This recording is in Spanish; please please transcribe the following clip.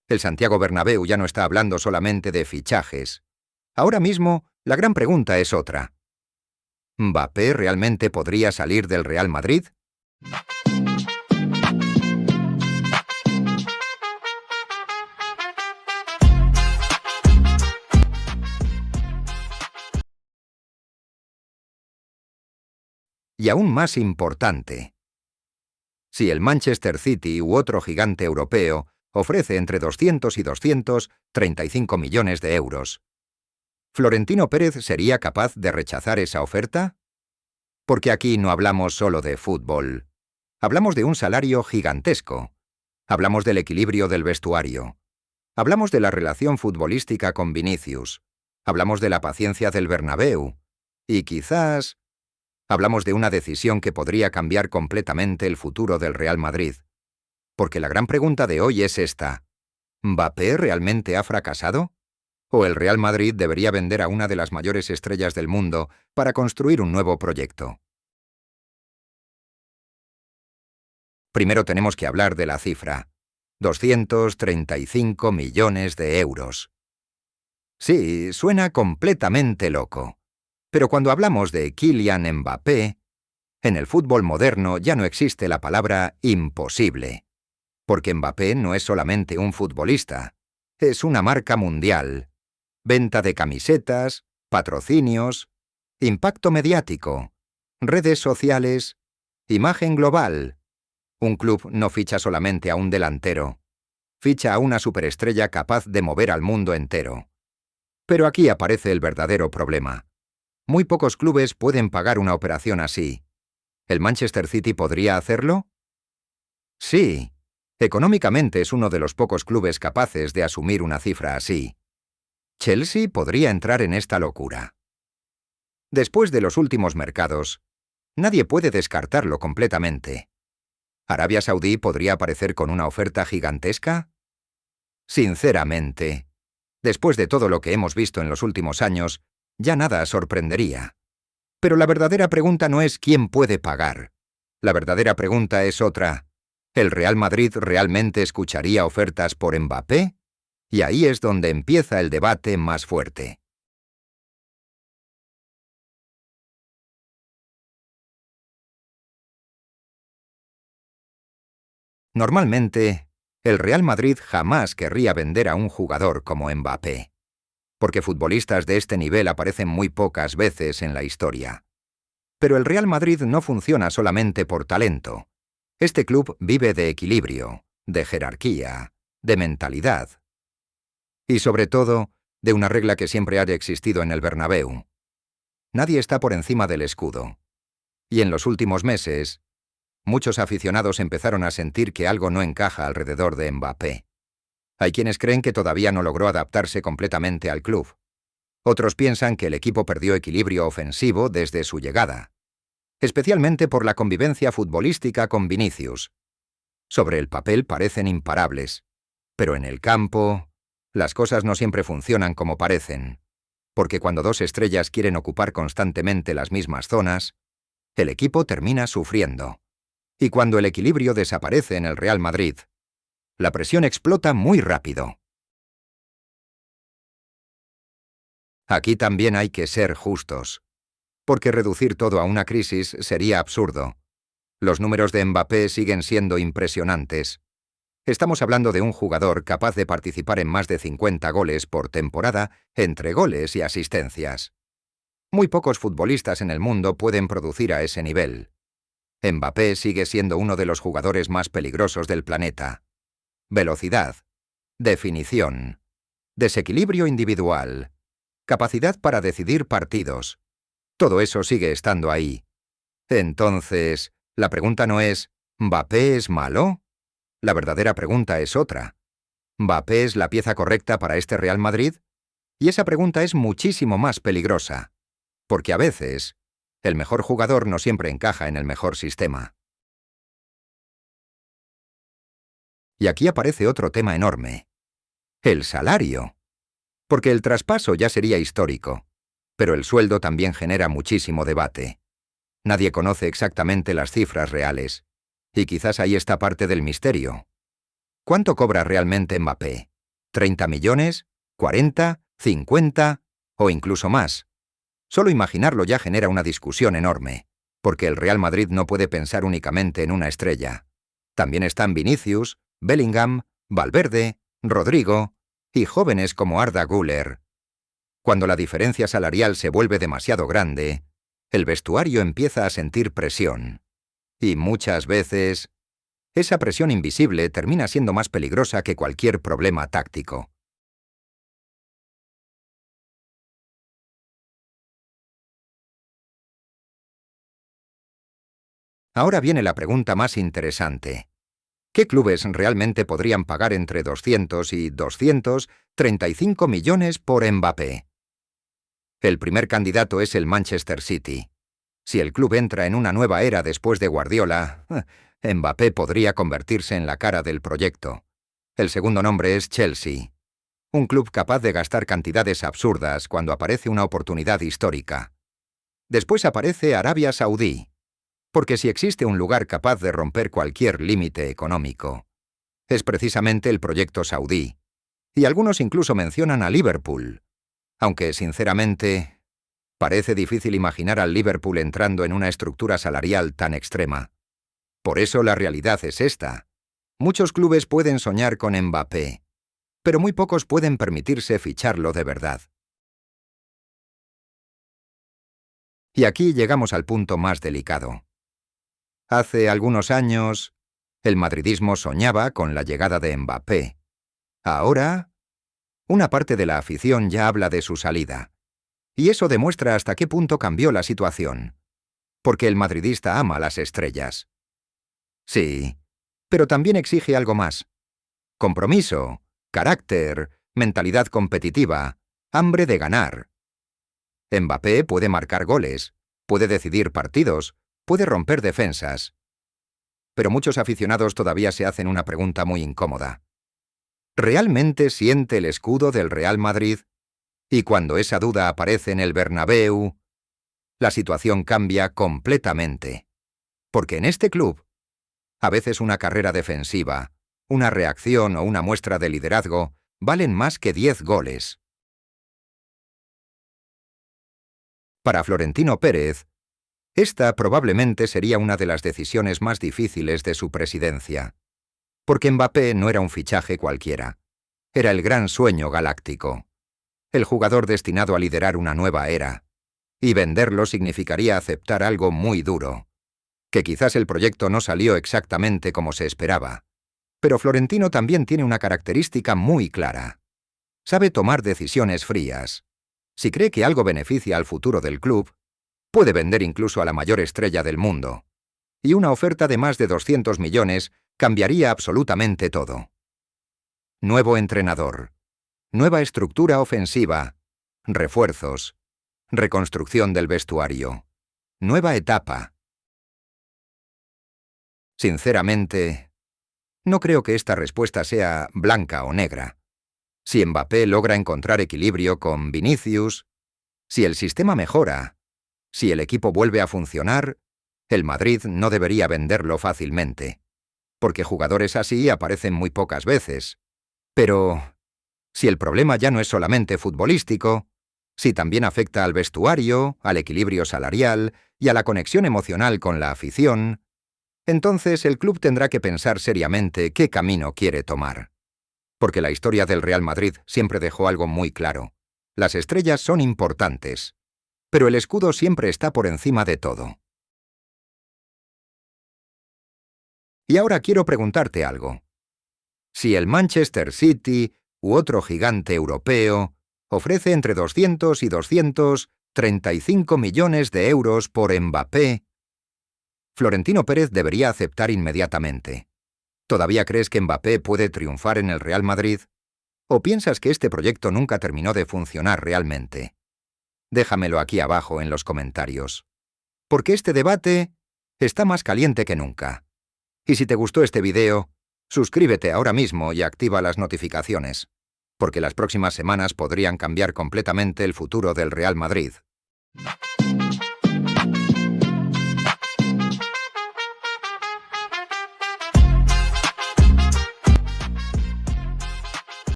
El Santiago Bernabéu ya no está hablando solamente de fichajes. Ahora mismo, la gran pregunta es otra. ¿Mbappé realmente podría salir del Real Madrid? Y aún más importante, si el Manchester City u otro gigante europeo ofrece entre 200 y 235 millones de euros, ¿Florentino Pérez sería capaz de rechazar esa oferta? Porque aquí no hablamos solo de fútbol. Hablamos de un salario gigantesco. Hablamos del equilibrio del vestuario. Hablamos de la relación futbolística con Vinicius. Hablamos de la paciencia del Bernabéu. Y quizás hablamos de una decisión que podría cambiar completamente el futuro del Real Madrid. Porque la gran pregunta de hoy es esta. ¿Mbappé realmente ha fracasado? ¿O el Real Madrid debería vender a una de las mayores estrellas del mundo para construir un nuevo proyecto? Primero tenemos que hablar de la cifra. 235 millones de euros. Sí, suena completamente loco. Pero cuando hablamos de Kylian Mbappé, en el fútbol moderno ya no existe la palabra imposible. Porque Mbappé no es solamente un futbolista, es una marca mundial. Venta de camisetas, patrocinios, impacto mediático, redes sociales, imagen global. Un club no ficha solamente a un delantero, ficha a una superestrella capaz de mover al mundo entero. Pero aquí aparece el verdadero problema. Muy pocos clubes pueden pagar una operación así. ¿El Manchester City podría hacerlo? Sí. Económicamente es uno de los pocos clubes capaces de asumir una cifra así. Chelsea podría entrar en esta locura. Después de los últimos mercados, nadie puede descartarlo completamente. ¿Arabia Saudí podría aparecer con una oferta gigantesca? Sinceramente, después de todo lo que hemos visto en los últimos años, ya nada sorprendería. Pero la verdadera pregunta no es quién puede pagar. La verdadera pregunta es otra. ¿El Real Madrid realmente escucharía ofertas por Mbappé? Y ahí es donde empieza el debate más fuerte. Normalmente, el Real Madrid jamás querría vender a un jugador como Mbappé, porque futbolistas de este nivel aparecen muy pocas veces en la historia. Pero el Real Madrid no funciona solamente por talento. Este club vive de equilibrio, de jerarquía, de mentalidad. Y sobre todo, de una regla que siempre ha existido en el Bernabéu. Nadie está por encima del escudo. Y en los últimos meses, muchos aficionados empezaron a sentir que algo no encaja alrededor de Mbappé. Hay quienes creen que todavía no logró adaptarse completamente al club. Otros piensan que el equipo perdió equilibrio ofensivo desde su llegada, especialmente por la convivencia futbolística con Vinicius. Sobre el papel parecen imparables, pero en el campo, las cosas no siempre funcionan como parecen, porque cuando dos estrellas quieren ocupar constantemente las mismas zonas, el equipo termina sufriendo. Y cuando el equilibrio desaparece en el Real Madrid, la presión explota muy rápido. Aquí también hay que ser justos, porque reducir todo a una crisis sería absurdo. Los números de Mbappé siguen siendo impresionantes. Estamos hablando de un jugador capaz de participar en más de 50 goles por temporada entre goles y asistencias. Muy pocos futbolistas en el mundo pueden producir a ese nivel. Mbappé sigue siendo uno de los jugadores más peligrosos del planeta. Velocidad, definición, desequilibrio individual, capacidad para decidir partidos. Todo eso sigue estando ahí. Entonces, la pregunta no es, ¿Mbappé es malo? La verdadera pregunta es otra. ¿Mbappé es la pieza correcta para este Real Madrid? Y esa pregunta es muchísimo más peligrosa, porque a veces, el mejor jugador no siempre encaja en el mejor sistema. Y aquí aparece otro tema enorme. El salario. Porque el traspaso ya sería histórico, pero el sueldo también genera muchísimo debate. Nadie conoce exactamente las cifras reales, y quizás ahí está parte del misterio. ¿Cuánto cobra realmente Mbappé? ¿30 millones? ¿40? ¿50? ¿O incluso más? Solo imaginarlo ya genera una discusión enorme, porque el Real Madrid no puede pensar únicamente en una estrella. También están Vinicius, Bellingham, Valverde, Rodrigo y jóvenes como Arda Güler. Cuando la diferencia salarial se vuelve demasiado grande, el vestuario empieza a sentir presión. Y muchas veces, esa presión invisible termina siendo más peligrosa que cualquier problema táctico. Ahora viene la pregunta más interesante. ¿Qué clubes realmente podrían pagar entre 200 y 235 millones por Mbappé? El primer candidato es el Manchester City. Si el club entra en una nueva era después de Guardiola, Mbappé podría convertirse en la cara del proyecto. El segundo nombre es Chelsea. Un club capaz de gastar cantidades absurdas cuando aparece una oportunidad histórica. Después aparece Arabia Saudí. Porque si existe un lugar capaz de romper cualquier límite económico, es precisamente el proyecto saudí. Y algunos incluso mencionan a Liverpool. Aunque, sinceramente, parece difícil imaginar al Liverpool entrando en una estructura salarial tan extrema. Por eso la realidad es esta. Muchos clubes pueden soñar con Mbappé, pero muy pocos pueden permitirse ficharlo de verdad. Y aquí llegamos al punto más delicado. Hace algunos años, el madridismo soñaba con la llegada de Mbappé. Ahora, una parte de la afición ya habla de su salida. Y eso demuestra hasta qué punto cambió la situación. Porque el madridista ama las estrellas. Sí, pero también exige algo más. Compromiso, carácter, mentalidad competitiva, hambre de ganar. Mbappé puede marcar goles, puede decidir partidos, puede romper defensas. Pero muchos aficionados todavía se hacen una pregunta muy incómoda. ¿Realmente siente el escudo del Real Madrid? Y cuando esa duda aparece en el Bernabéu, la situación cambia completamente. Porque en este club, a veces una carrera defensiva, una reacción o una muestra de liderazgo valen más que 10 goles. Para Florentino Pérez, esta probablemente sería una de las decisiones más difíciles de su presidencia. Porque Mbappé no era un fichaje cualquiera. Era el gran sueño galáctico. El jugador destinado a liderar una nueva era. Y venderlo significaría aceptar algo muy duro. Que quizás el proyecto no salió exactamente como se esperaba. Pero Florentino también tiene una característica muy clara. Sabe tomar decisiones frías. Si cree que algo beneficia al futuro del club, puede vender incluso a la mayor estrella del mundo. Y una oferta de más de 200 millones cambiaría absolutamente todo. Nuevo entrenador. Nueva estructura ofensiva. Refuerzos. Reconstrucción del vestuario. Nueva etapa. Sinceramente, no creo que esta respuesta sea blanca o negra. Si Mbappé logra encontrar equilibrio con Vinicius, si el sistema mejora, si el equipo vuelve a funcionar, el Madrid no debería venderlo fácilmente, porque jugadores así aparecen muy pocas veces. Pero, si el problema ya no es solamente futbolístico, si también afecta al vestuario, al equilibrio salarial y a la conexión emocional con la afición, entonces el club tendrá que pensar seriamente qué camino quiere tomar. Porque la historia del Real Madrid siempre dejó algo muy claro. Las estrellas son importantes, pero el escudo siempre está por encima de todo. Y ahora quiero preguntarte algo. Si el Manchester City u otro gigante europeo ofrece entre 200 y 235 millones de euros por Mbappé, Florentino Pérez debería aceptar inmediatamente. ¿Todavía crees que Mbappé puede triunfar en el Real Madrid? ¿O piensas que este proyecto nunca terminó de funcionar realmente? Déjamelo aquí abajo en los comentarios. Porque este debate está más caliente que nunca. Y si te gustó este video, suscríbete ahora mismo y activa las notificaciones, porque las próximas semanas podrían cambiar completamente el futuro del Real Madrid.